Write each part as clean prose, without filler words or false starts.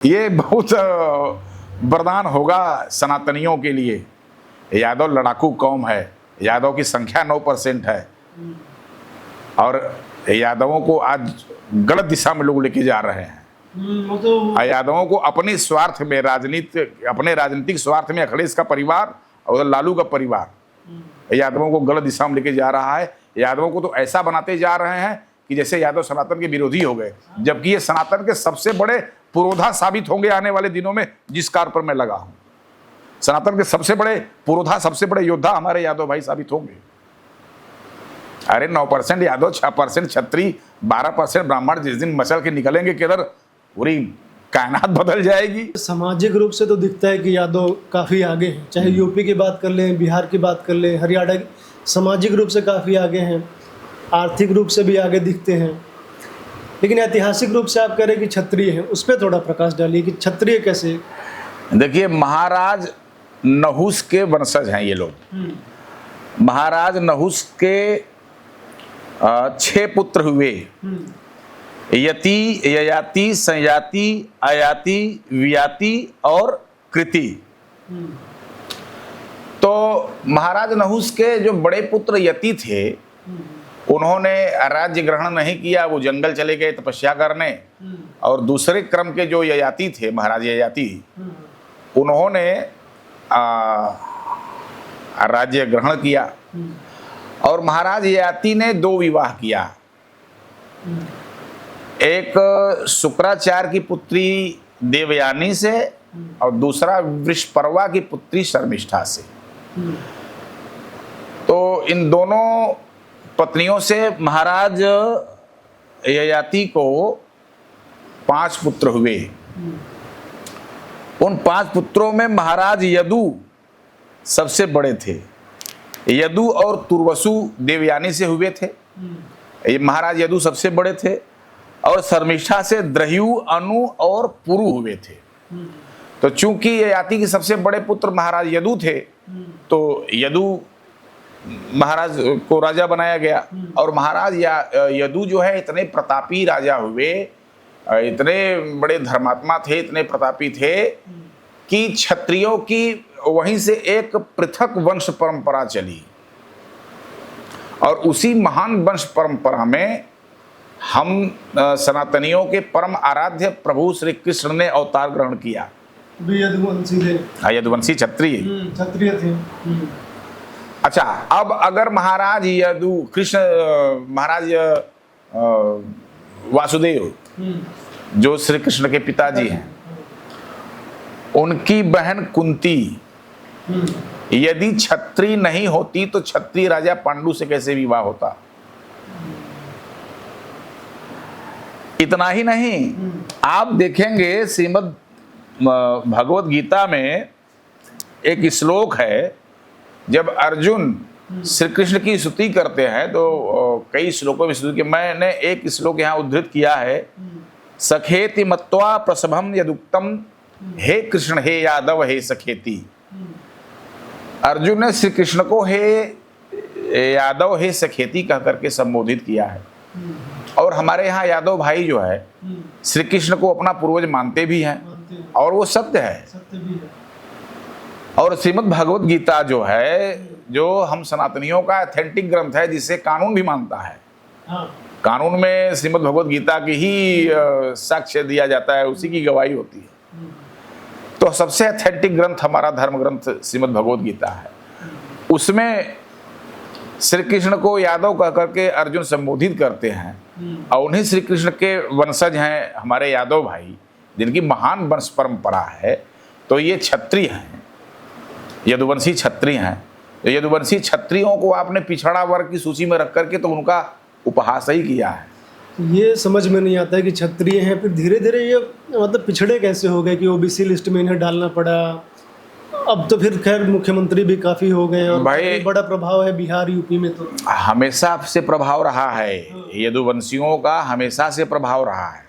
ये बहुत वरदान होगा सनातनियों के लिए। यादव लड़ाकू कौम है, यादव की संख्या 9% है और यादवों को आज गलत दिशा में लोग लेके जा रहे हैं। यादवों को अपने स्वार्थ में अपने राजनीतिक स्वार्थ में अखिलेश का परिवार और लालू का परिवार यादवों को गलत दिशा में लेके जा रहा है। यादवों को तो ऐसा बनाते जा रहे हैं कि जैसे यादव सनातन के विरोधी हो गए, जबकि ये सनातन के सबसे बड़े पुरोधा साबित होंगे आने वाले दिनों में। जिस कार्य पर मैं लगा हूं, सनातन के सबसे बड़े पुरोधा, सबसे बड़े योद्धा हमारे यादव भाई साबित होंगे। अरे 9% यादव, 6% क्षत्रिय, 12% ब्राह्मण जिस दिन मचल के निकलेंगे किधर, पूरी कायनात बदल जाएगी। सामाजिक रूप से तो दिखता है कि यादव काफ़ी आगे हैं, चाहे यूपी की बात कर लें, बिहार की बात कर लें, हरियाणा की, सामाजिक रूप से काफ़ी आगे हैं, आर्थिक रूप से भी आगे दिखते हैं। लेकिन ऐतिहासिक रूप से आप कह रहे हैं कि क्षत्रिय हैं, उस पर थोड़ा प्रकाश डालिए कि क्षत्रिय कैसे। देखिए, महाराज नहुस के वंशज हैं ये लोग। महाराज नहुस के 6 पुत्र हुए, यति, ययाति, संयाति, अयाति, वियाति और कृति। तो महाराज नहुस के जो बड़े पुत्र यति थे, उन्होंने राज्य ग्रहण नहीं किया, वो जंगल चले गए तपस्या करने। और दूसरे क्रम के जो ययाति थे, महाराज ययाति, उन्होंने राज्य ग्रहण किया। और महाराज ययाति ने 2 विवाह किया। एक शुक्राचार्य की पुत्री देवयानी से और दूसरा वृषपर्वा की पुत्री शर्मिष्ठा से। तो इन दोनों पत्नियों से महाराज ययाति को 5 पुत्र हुए। उन 5 पुत्रों में महाराज यदु सबसे बड़े थे। यदु और तुर्वसु देवयानी से हुए थे। ये महाराज यदु सबसे बड़े थे और शर्मिष्ठा से द्रह्यु, अनु और पुरु हुए थे। तो चूंकि ययाति के सबसे बड़े पुत्र महाराज यदु थे, तो यदु महाराज को राजा बनाया गया। और महाराज यदु जो है इतने प्रतापी राजा हुए, इतने बड़े धर्मात्मा थे, इतने प्रतापी थे कि क्षत्रियों की वहीं से एक पृथक वंश परंपरा चली। और उसी महान वंश परंपरा में हम सनातनियों के परम आराध्य प्रभु श्री कृष्ण ने अवतार ग्रहण किया। यदुवंशी थे, यदुवंशी क्षत्रिय थे। अच्छा, अब अगर महाराज यदु महाराज वासुदेव जो श्री कृष्ण के पिताजी हैं, उनकी बहन कुंती यदि क्षत्रिय नहीं होती तो क्षत्रिय राजा पांडु से कैसे विवाह होता। इतना ही नहीं, आप देखेंगे श्रीमद् भगवत गीता में एक श्लोक है, जब अर्जुन श्री कृष्ण की स्तुति करते हैं तो कई श्लोकों में स्तुति, मैंने एक श्लोक यहाँ उद्धृत किया है, सखेति मत्वा प्रसभम यदुक्तम, हे कृष्ण हे यादव हे सखेति। अर्जुन ने श्री कृष्ण को हे यादव हे सखेति कह करके संबोधित किया है। और हमारे यहाँ यादव भाई जो है श्री कृष्ण को अपना पूर्वज मानते भी हैं और वो सत्य है। और श्रीमद् भगवत गीता जो है, जो हम सनातनियों का ऑथेंटिक ग्रंथ है, जिसे कानून भी मानता है। कानून में श्रीमद् भगवत गीता की ही साक्ष्य दिया जाता है, उसी की गवाही होती है। तो सबसे ऑथेंटिक ग्रंथ हमारा धर्म ग्रंथ श्रीमद् भगवत गीता है। उसमें श्री कृष्ण को यादव कह करके अर्जुन संबोधित करते हैं। और उन्हीं श्री कृष्ण के वंशज हैं हमारे यादव भाई, जिनकी महान वंश परंपरा है। तो ये क्षत्रिय हैं, यदुवंशी क्षत्रिय हैं। यदुवंशी क्षत्रियों को आपने पिछड़ा वर्ग की सूची में रख करके तो उनका उपहास ही किया है। ये समझ में नहीं आता है कि क्षत्रिय हैं, फिर धीरे धीरे ये मतलब पिछड़े कैसे हो गए कि ओबीसी लिस्ट में इन्हें डालना पड़ा। अब तो फिर खैर मुख्यमंत्री भी काफी हो गए और भाई बड़ा प्रभाव है बिहार यूपी में। तो हमेशा से प्रभाव रहा है, यदुवंशियों का हमेशा से प्रभाव रहा है।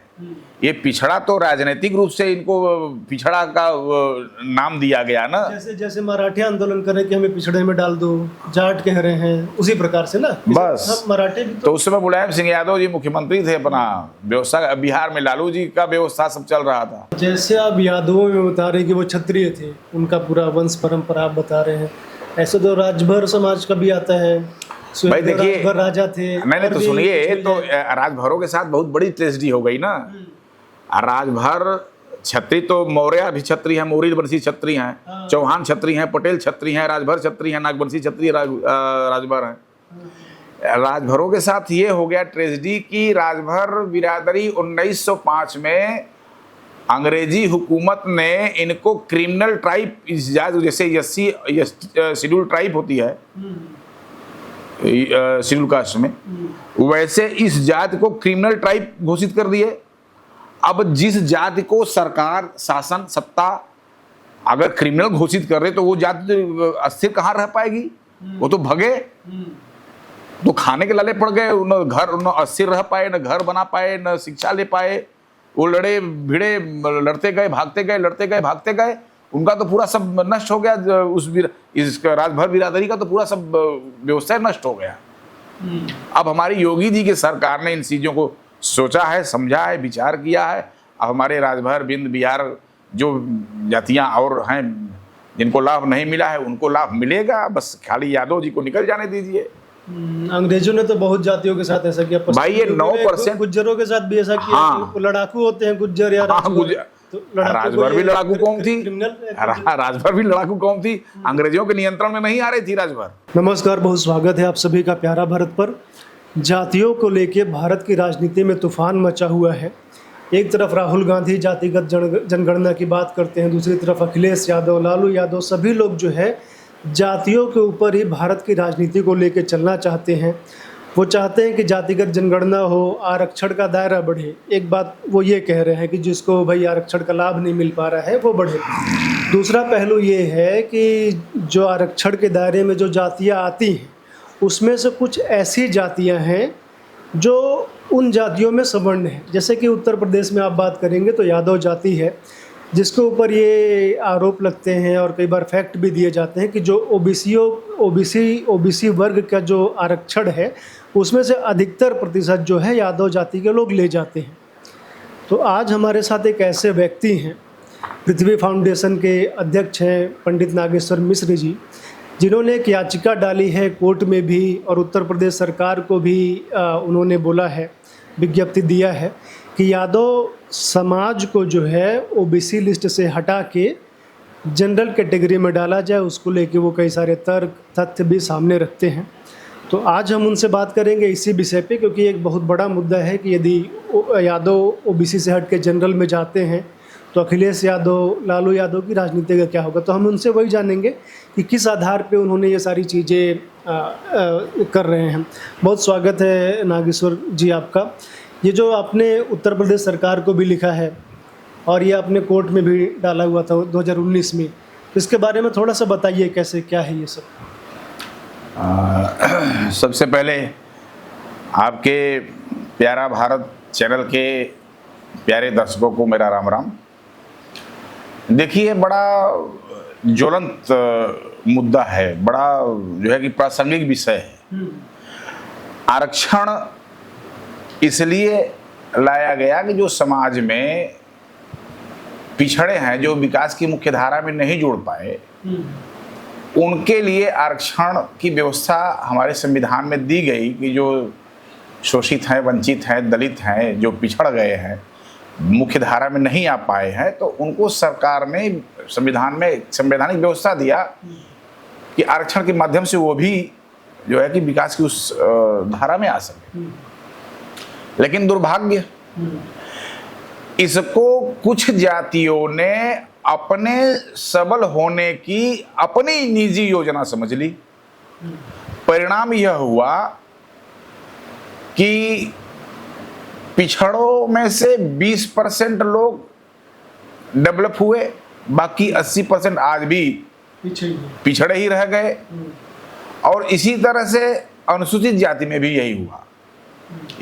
ये पिछड़ा तो राजनीतिक रूप से इनको पिछड़ा का नाम दिया गया ना। जैसे जैसे मराठे आंदोलन कर रहे कि हमें पिछड़े में डाल दो, जाट कह रहे हैं, उसी प्रकार से ना बस। हम मराठे भी तो उस समय मुलायम सिंह यादव जी मुख्यमंत्री थे, अपना व्यवस्था बिहार में लालू जी का व्यवस्था सब चल रहा था। जैसे आप यादवों में बता रहे कि वो क्षत्रिय थे, उनका पूरा वंश परंपरा आप बता रहे हैं, ऐसे तो राजभर समाज का भी आता है। भाई देखिए, राजभर राजा थे। नहीं तो सुनिए, तो राजभरों के साथ बहुत बड़ी ट्रेजेडी हो गई ना। राजभर छत्री तो मौर्य भी छत्री हैं, मौर्य वंशी छत्री हैं, चौहान छत्री हैं, पटेल छत्री हैं, राजभर छत्री हैं, नागवंशी छत्री राजभर हैं। राजभरों के साथ ये हो गया ट्रेजेडी कि राजभर बिरादरी 1905 में अंग्रेजी हुकूमत ने इनको क्रिमिनल ट्राइब, जैसे एससी शेड्यूल ट्राइब होती है शेड्यूल कास्ट में, वैसे इस जाति को क्रिमिनल ट्राइब घोषित कर दिए। अब जिस जाति को सरकार शासन सत्ता अगर क्रिमिनल घोषित कर रहे तो वो जाति अस्थिर कहाँ रह पाएगी? वो तो भगे, तो खाने के लाले पड़ गए, न घर न अस्थिर रह पाए, न घर बना पाए, न शिक्षा ले पाए। वो लड़े भिड़े, लड़ते गए भागते गए, लड़ते गए भागते गए, उनका तो पूरा सब नष्ट हो गया। इस राजभर बिरादरी का तो पूरा सब व्यवस्था नष्ट हो गया। अब हमारी योगी जी की सरकार ने इन चीज़ों को सोचा है, समझा है, विचार किया है। अब हमारे राजभर बिंद बिहार जो जातियां और हैं जिनको लाभ नहीं मिला है उनको लाभ मिलेगा, बस खाली यादव जी को निकल जाने दीजिए। अंग्रेजों ने तो बहुत जातियों के साथ ऐसा किया भाई, ये 9% गुज्जरों के साथ भी ऐसा किया। हाँ, लड़ाकू होते हैं गुज्जर या राजभर भी लड़ाकू कौम थी, राजभर भी लड़ाकू कौम थी, अंग्रेजों के नियंत्रण में नहीं आ रही थी राजभर। नमस्कार, बहुत स्वागत है आप सभी का प्यारा भारत पर। जातियों को लेके भारत की राजनीति में तूफान मचा हुआ है। एक तरफ राहुल गांधी जातिगत जनगणना की बात करते हैं, दूसरी तरफ अखिलेश यादव, लालू यादव, सभी लोग जो है जातियों के ऊपर ही भारत की राजनीति को लेके चलना चाहते हैं। वो चाहते हैं कि जातिगत जनगणना हो, आरक्षण का दायरा बढ़े। एक बात वो ये कह रहे हैं कि जिसको भाई आरक्षण का लाभ नहीं मिल पा रहा है वो बढ़े। दूसरा पहलू ये है कि जो आरक्षण के दायरे में जो जातियाँ आती हैं उसमें से कुछ ऐसी जातियां हैं जो उन जातियों में सवर्ण हैं। जैसे कि उत्तर प्रदेश में आप बात करेंगे तो यादव जाति है, जिसके ऊपर ये आरोप लगते हैं और कई बार फैक्ट भी दिए जाते हैं कि जो ओबीसी वर्ग का जो आरक्षण है उसमें से अधिकतर प्रतिशत जो है यादव जाति के लोग ले जाते हैं। तो आज हमारे साथ एक ऐसे व्यक्ति हैं, पृथ्वी फाउंडेशन के अध्यक्ष हैं पंडित नागेश्वर मिश्र जी, जिन्होंने एक याचिका डाली है कोर्ट में भी और उत्तर प्रदेश सरकार को भी उन्होंने बोला है, विज्ञप्ति दिया है कि यादव समाज को जो है ओबीसी लिस्ट से हटा के जनरल कैटेगरी में डाला जाए। उसको लेके वो कई सारे तर्क तथ्य भी सामने रखते हैं। तो आज हम उनसे बात करेंगे इसी विषय पे, क्योंकि एक बहुत बड़ा मुद्दा है कि यदि यादव ओबीसी से हट के जनरल में जाते हैं तो अखिलेश यादव, लालू यादव की राजनीति का क्या होगा। तो हम उनसे वही जानेंगे कि किस आधार पे उन्होंने ये सारी चीज़ें कर रहे हैं। बहुत स्वागत है नागेश्वर जी आपका। ये जो आपने उत्तर प्रदेश सरकार को भी लिखा है और ये आपने कोर्ट में भी डाला हुआ था 2019 में, तो इसके बारे में थोड़ा सा बताइए कैसे क्या है ये सब। सबसे पहले आपके प्यारा भारत चैनल के प्यारे दर्शकों को मेरा राम राम। देखिए, बड़ा ज्वलंत मुद्दा है, बड़ा जो है कि प्रासंगिक विषय है। आरक्षण इसलिए लाया गया कि जो समाज में पिछड़े हैं, जो विकास की मुख्य धारा में नहीं जुड़ पाए, उनके लिए आरक्षण की व्यवस्था हमारे संविधान में दी गई कि जो शोषित हैं, वंचित हैं, दलित हैं, जो पिछड़ गए हैं, मुख्य धारा में नहीं आ पाए हैं, तो उनको सरकार ने संविधान में संवैधानिक व्यवस्था दिया कि आरक्षण के माध्यम से वो भी जो है कि विकास की उस धारा में आ सके। लेकिन दुर्भाग्य, इसको कुछ जातियों ने अपने सबल होने की अपनी निजी योजना समझ ली। परिणाम यह हुआ कि पिछड़ों में से 20% लोग डेवलप हुए, बाकी 80% आज भी पिछड़े ही रह गए। और इसी तरह से अनुसूचित जाति में भी यही हुआ।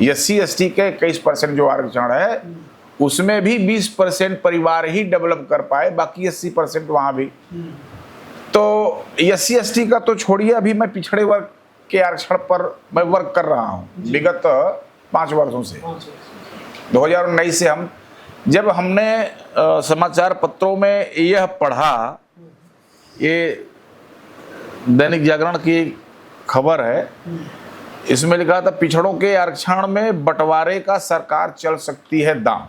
SC ST के 21% जो आरक्षण है उसमें भी 20% परिवार ही डेवलप कर पाए, बाकी 80% वहां भी। तो SC/ST का तो छोड़िए, अभी मैं पिछड़े वर्ग के आरक्षण पर मैं वर्क कर रहा हूँ विगत 5 वर्षों से। 2019 से जब हमने समाचार पत्रों में यह पढ़ा, ये दैनिक जागरण की खबर है, इसमें लिखा था पिछड़ों के आरक्षण में बंटवारे का सरकार चल सकती है दाम।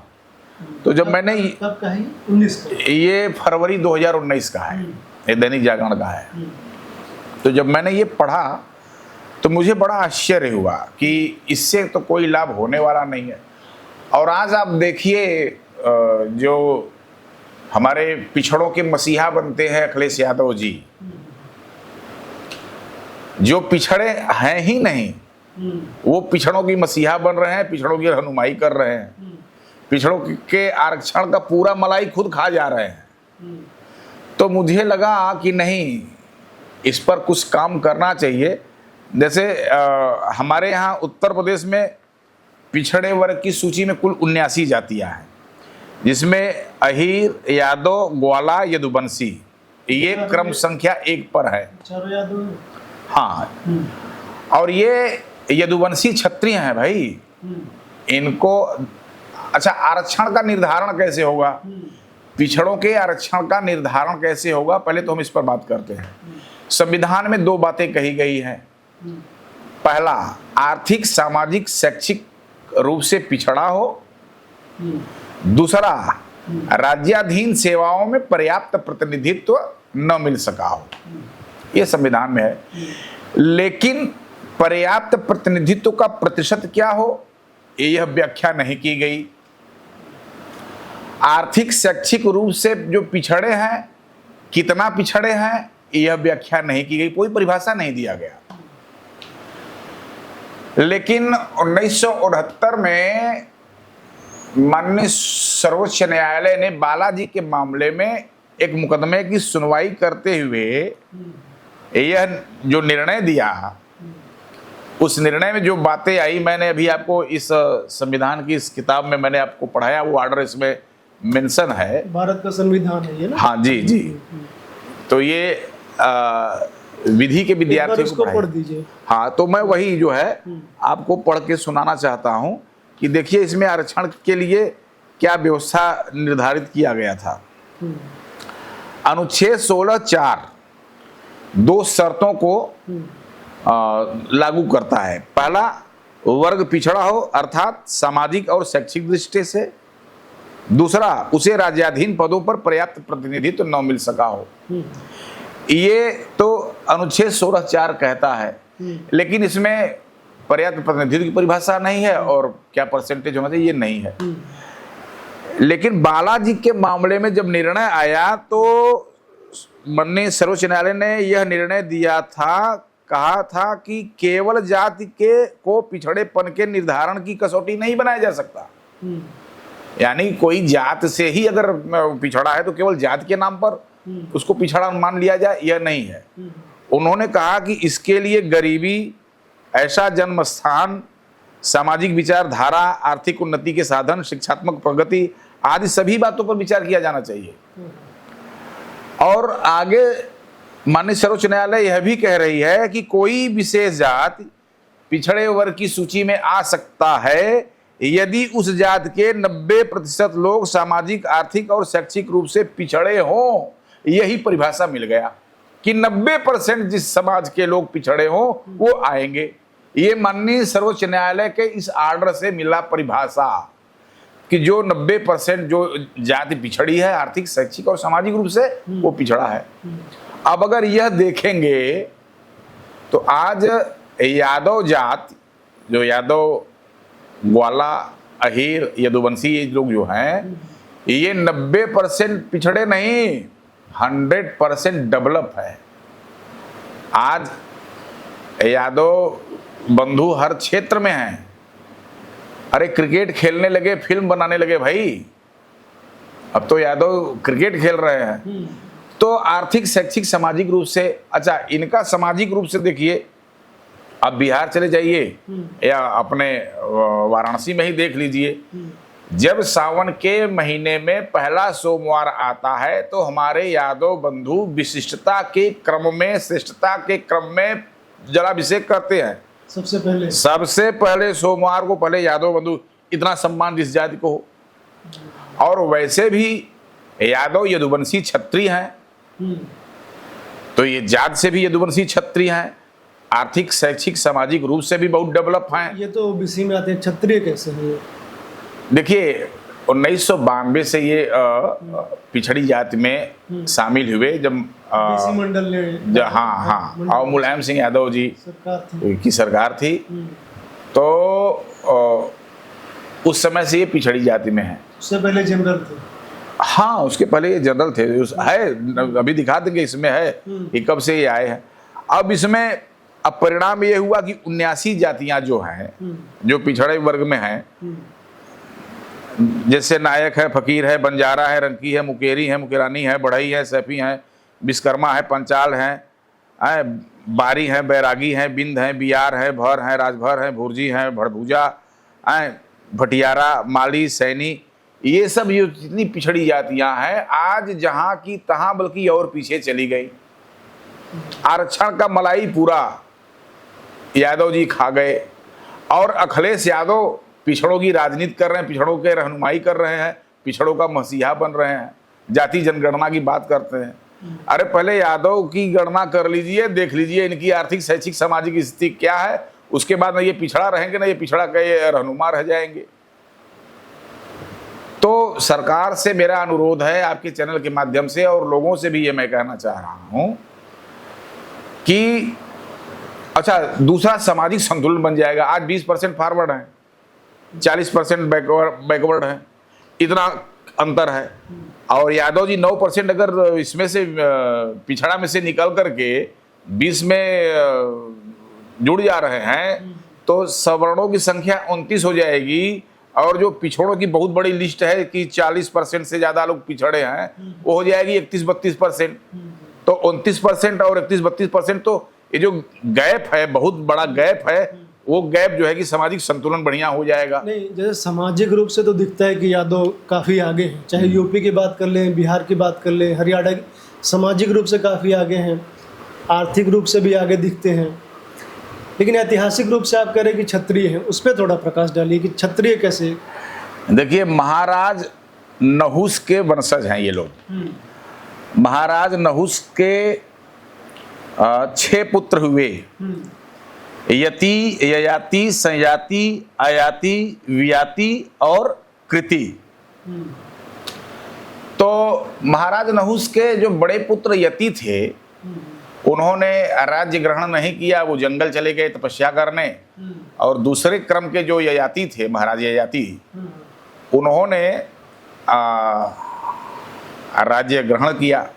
तो जब मैंने कब का है? 19 का। ये फरवरी 2019 का है, ये दैनिक जागरण का है। तो जब मैंने ये पढ़ा तो मुझे बड़ा आश्चर्य हुआ कि इससे तो कोई लाभ होने वाला नहीं है। और आज आप देखिए, जो हमारे पिछड़ों के मसीहा बनते हैं अखिलेश यादव जी, जो पिछड़े हैं ही नहीं वो पिछड़ों की मसीहा बन रहे हैं, पिछड़ों की रहनुमाई कर रहे हैं, पिछड़ों के आरक्षण का पूरा मलाई खुद खा जा रहे हैं। तो मुझे लगा कि नहीं, इस पर कुछ काम करना चाहिए। जैसे हमारे यहाँ उत्तर प्रदेश में पिछड़े वर्ग की सूची में कुल 79 जातियाँ हैं, जिसमें अहीर, यादव, ग्वाला, यदुवंशी, ये क्रम संख्या 1 पर है। चारों यादव। हाँ, और ये यदुवंशी क्षत्रिय हैं भाई। इनको अच्छा, आरक्षण का निर्धारण कैसे होगा, पिछड़ों के आरक्षण का निर्धारण कैसे होगा, पहले तो हम इस पर बात करते हैं। संविधान में 2 बातें कही गई हैं। पहला, आर्थिक, सामाजिक, शैक्षिक रूप से पिछड़ा हो। दूसरा, राज्याधीन सेवाओं में पर्याप्त प्रतिनिधित्व न मिल सका हो। यह संविधान में है। लेकिन पर्याप्त प्रतिनिधित्व का प्रतिशत क्या हो, यह व्याख्या नहीं की गई। आर्थिक, शैक्षिक रूप से जो पिछड़े हैं, कितना पिछड़े हैं, यह व्याख्या नहीं की गई, कोई परिभाषा नहीं दिया गया। लेकिन 1969 में माननीय सर्वोच्च न्यायालय ने बालाजी के मामले में एक मुकदमे की सुनवाई करते हुए यह जो निर्णय दिया, उस निर्णय में जो बातें आई, मैंने अभी आपको इस संविधान की इस किताब में मैंने आपको पढ़ाया, वो ऑर्डर इसमें मेंशन है। भारत का संविधान है ये ना? हाँ जी जी। तो ये विधि के विद्यार्थियों को पढ़ दीजिए। हाँ, तो मैं वही जो है आपको पढ़ के सुनाना चाहता हूँ कि देखिए इसमें आरक्षण के लिए क्या व्यवस्था निर्धारित किया गया था। अनुच्छेद 16(4) 2 शर्तों को लागू करता है। पहला, वर्ग पिछड़ा हो अर्थात सामाजिक और शैक्षिक दृष्टि से। दूसरा, उसे राज्याधीन पदों पर पर्याप्त प्रतिनिधित्व न मिल सका हो। ये तो अनुच्छेद 16(4) कहता है, लेकिन इसमें पर्याप्त प्रतिनिधित्व की परिभाषा नहीं है और क्या परसेंटेज होना चाहिए, ये नहीं है। लेकिन बालाजी के मामले में जब निर्णय आया तो माननीय सर्वोच्च न्यायालय ने यह निर्णय दिया था, कहा था कि केवल जाति के को पिछड़ेपन के निर्धारण की कसौटी नहीं बनाया जा सकता। यानी कोई जात से ही अगर पिछड़ा है तो केवल जात के नाम पर उसको पिछड़ा मान लिया जाए, यह नहीं है। उन्होंने कहा कि इसके लिए गरीबी, ऐसा जन्म स्थान, सामाजिक विचारधारा, आर्थिक उन्नति के साधन, शिक्षात्मक प्रगति आदि सभी बातों पर विचार किया जाना चाहिए। और आगे माननीय सर्वोच्च न्यायालय यह भी कह रही है कि कोई विशेष जाति पिछड़े वर्ग की सूची में आ सकता है यदि उस जात के 90% लोग सामाजिक, आर्थिक और शैक्षिक रूप से पिछड़े हों। यही परिभाषा मिल गया कि 90% जिस समाज के लोग पिछड़े हों वो आएंगे। ये माननीय सर्वोच्च न्यायालय के इस आर्डर से मिला परिभाषा कि जो 90% जो जाति पिछड़ी है आर्थिक, शैक्षिक और सामाजिक रूप से, वो पिछड़ा है। अब अगर यह देखेंगे तो आज यादव जात, जो यादव, ग्वाला, अहीर, यदुवंशी, ये लोग जो हैं, ये 90% पिछड़े नहीं, 100% डेवलप है। आज यादव बंधु हर क्षेत्र में हैं। अरे क्रिकेट खेलने लगे, फिल्म बनाने लगे भाई। अब तो यादव क्रिकेट खेल रहे हैं। तो आर्थिक, शैक्षिक, सामाजिक रूप से, अच्छा इनका सामाजिक रूप से देखिए, अब बिहार चले जाइए या अपने वाराणसी में ही देख लीजिए, जब सावन के महीने में पहला सोमवार आता है तो हमारे यादव बंधु विशिष्टता के क्रम में, श्रेष्ठता के क्रम में जलाभिषेक करते हैं। सबसे पहले सोमवार को पहले यादव बंधु, इतना सम्मान जिस जाति को हो। और वैसे भी यादव यदुवंशी क्षत्रिय हैं, तो ये जात से भी यदुवंशी क्षत्रिय हैं, आर्थिक, शैक्षिक, सामाजिक रूप से भी बहुत डेवलप हैं। ये तो ओबीसी में आते हैं, क्षत्रिय कैसे हैं? देखिए 1992 से ये पिछड़ी जाति में शामिल हुए, जब मंडल ने, हाँ, और मुलायम सिंह यादव जी की सरकार थी, तो उस समय से ये पिछड़ी जाति में है। उससे पहले जनरल थे। हाँ, उसके पहले ये जनरल थे। है, अभी दिखा देंगे इसमें है कि कब से ये आए हैं। अब इसमें अब परिणाम ये हुआ कि 79 जातियां जो हैं, जो पिछड़े वर्ग में हैं, जैसे नायक है, फकीर है, बंजारा है, रंकी है, मुकेरी है, मुकेरानी है, बढ़ई है, सैफी है, विश्वकर्मा है, पंचाल है, बारी है, बैरागी है, बिंद है, बियार है, भर है, राजभर है, भुर्जी है, भड़भूजा, भटियारा, माली, सैनी, ये सब ये जितनी पिछड़ी जातियां हैं आज जहां की तहां बल्कि और पीछे चली गई। आरक्षण का मलाई पूरा यादव जी खा गए और अखिलेश यादव पिछड़ों की राजनीति कर रहे हैं, पिछड़ों के रहनुमाई कर रहे हैं, पिछड़ों का मसीहा बन रहे हैं, जाति जनगणना की बात करते हैं। अरे पहले यादव की गणना कर लीजिए, देख लीजिए इनकी आर्थिक, शैक्षिक, सामाजिक स्थिति क्या है, उसके बाद ना ये पिछड़ा रहेंगे, ना ये पिछड़ा के रहनुमा रह जाएंगे। तो सरकार से मेरा अनुरोध है आपके चैनल के माध्यम से, और लोगों से भी ये मैं कहना चाह रहा हूं कि अच्छा, दूसरा सामाजिक संतुलन बन जाएगा। आज 20% फॉरवर्ड है, 40% बैकवर्ड है, इतना अंतर है। और यादव जी 9% अगर इसमें से पिछड़ा में से निकल करके 20 में जुड़ जा रहे हैं तो सवर्णों की संख्या 29 हो जाएगी। और जो पिछड़ों की बहुत बड़ी लिस्ट है कि 40% से ज्यादा लोग पिछड़े हैं, वो हो जाएगी 31-32%। तो 29% और 31-32%, तो ये जो गैप है, बहुत बड़ा गैप है, वो गैप जो है कि सामाजिक संतुलन बढ़िया हो जाएगा। नहीं, जैसे सामाजिक रूप से तो दिखता है कि यादव काफ़ी आगे हैं, चाहे यूपी की बात कर लें, बिहार की बात कर लें, हरियाणा की, सामाजिक रूप से काफ़ी आगे हैं, आर्थिक रूप से भी आगे दिखते हैं। लेकिन ऐतिहासिक रूप से आप कह रहे हैं कि क्षत्रिय हैं, उस पर थोड़ा प्रकाश डालिए कि क्षत्रिय कैसे? देखिए, महाराज नहुस के वंशज हैं ये लोग। महाराज नहुस के 6 पुत्र हुए, यति, ययाति, संयाति, आयाति, वियाति और कृति। तो महाराज नहुस के जो बड़े पुत्र यति थे, उन्होंने राज्य ग्रहण नहीं किया, वो जंगल चले गए तपस्या करने। और दूसरे क्रम के जो ययाति थे, महाराज ययाति, उन्होंने राज्य ग्रहण किया।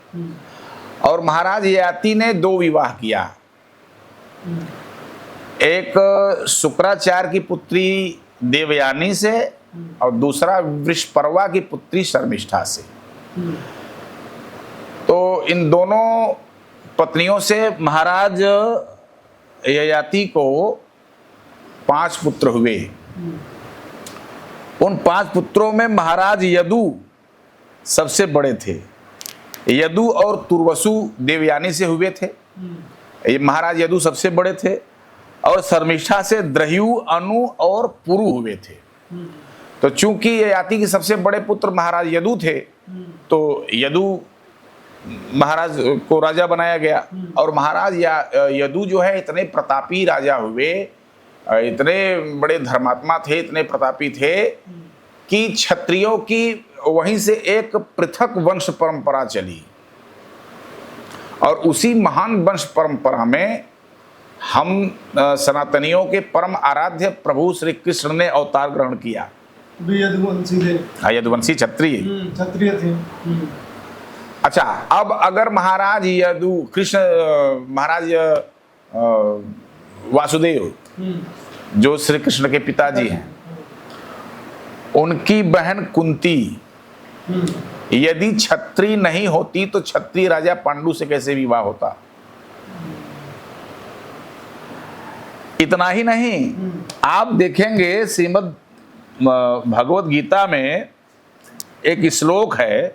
और महाराज ययाति ने 2 विवाह किया, एक शुक्राचार्य की पुत्री देवयानी से और दूसरा वृषपर्वा की पुत्री शर्मिष्ठा से। तो इन दोनों पत्नियों से महाराज ययाति को 5 पुत्र हुए। उन 5 पुत्रों में महाराज यदु सबसे बड़े थे। यदु और तुर्वसु देवयानी से हुए थे। ये महाराज यदु सबसे बड़े थे। और शर्मिष्ठा से द्रह्यु, अनु और पुरु हुए थे। तो चूंकि ययाति के सबसे बड़े पुत्र महाराज यदु थे, तो यदु महाराज को राजा बनाया गया। और महाराज यदु जो है इतने प्रतापी राजा हुए, इतने बड़े धर्मात्मा थे, इतने प्रतापी थे कि क्षत्रियों की वहीं से एक पृथक वंश परंपरा चली। और उसी महान वंश परंपरा में हम सनातनियों के परम आराध्य प्रभु श्री कृष्ण ने अवतार ग्रहण किया। यदुवंशी थे, यदुवंशी क्षत्रिय थे। अच्छा, अब अगर महाराज यदु कृष्ण, महाराज वासुदेव जो श्री कृष्ण के पिताजी हैं, उनकी बहन कुंती यदि क्षत्रिय नहीं होती तो क्षत्रिय राजा पांडु से कैसे विवाह होता? इतना ही नहीं, आप देखेंगे श्रीमद् भगवत गीता में एक श्लोक है,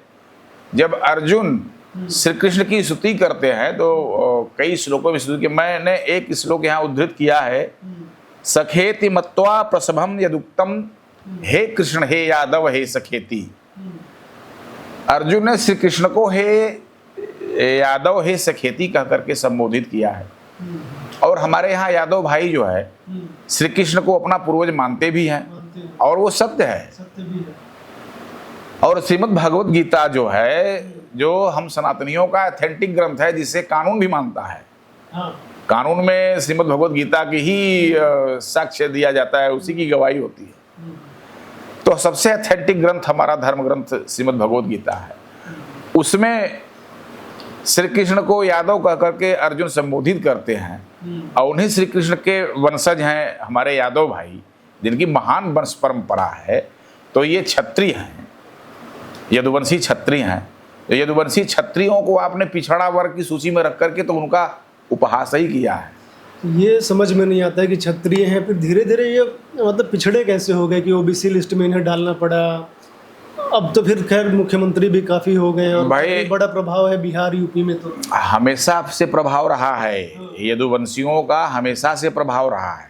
जब अर्जुन श्री कृष्ण की स्तुति करते हैं तो कई श्लोकों में स्तुति की, मैंने एक श्लोक यहाँ उद्धृत किया है, सखेति मत्वा प्रसभम यदुक्तम, हे कृष्ण हे यादव हे सखेति। अर्जुन ने श्री कृष्ण को हे यादव हे सखेति कह करके संबोधित किया है। और हमारे यहाँ यादव भाई जो है श्री कृष्ण को अपना पूर्वज मानते भी हैं और वो सत्य है। और श्रीमद् भगवत गीता जो है, जो हम सनातनियों का ऑथेंटिक ग्रंथ है, जिसे कानून भी मानता है। कानून में श्रीमद् भगवत गीता की ही साक्ष्य दिया जाता है, उसी की गवाही होती है। तो सबसे ऑथेंटिक ग्रंथ हमारा धर्म ग्रंथ श्रीमद् भगवत गीता है। उसमें श्री कृष्ण को यादव कह करके अर्जुन संबोधित करते हैं और उन्हीं श्री कृष्ण के वंशज हैं हमारे यादव भाई, जिनकी महान वंश परंपरा है। तो ये क्षत्रिय हैं, यदुवंशी क्षत्रिय हैं। तो यदुवंशी क्षत्रियों को आपने पिछड़ा वर्ग की सूची में रख करके तो उनका उपहास ही किया है। ये समझ में नहीं आता है कि क्षत्रिय हैं, फिर धीरे धीरे ये मतलब पिछड़े कैसे हो गए कि ओबीसी लिस्ट में इन्हें डालना पड़ा। अब तो फिर खैर मुख्यमंत्री भी काफी हो गए और भाई बड़ा प्रभाव है बिहार यूपी में। तो हमेशा से प्रभाव रहा है, यदुवंशियों का हमेशा से प्रभाव रहा है।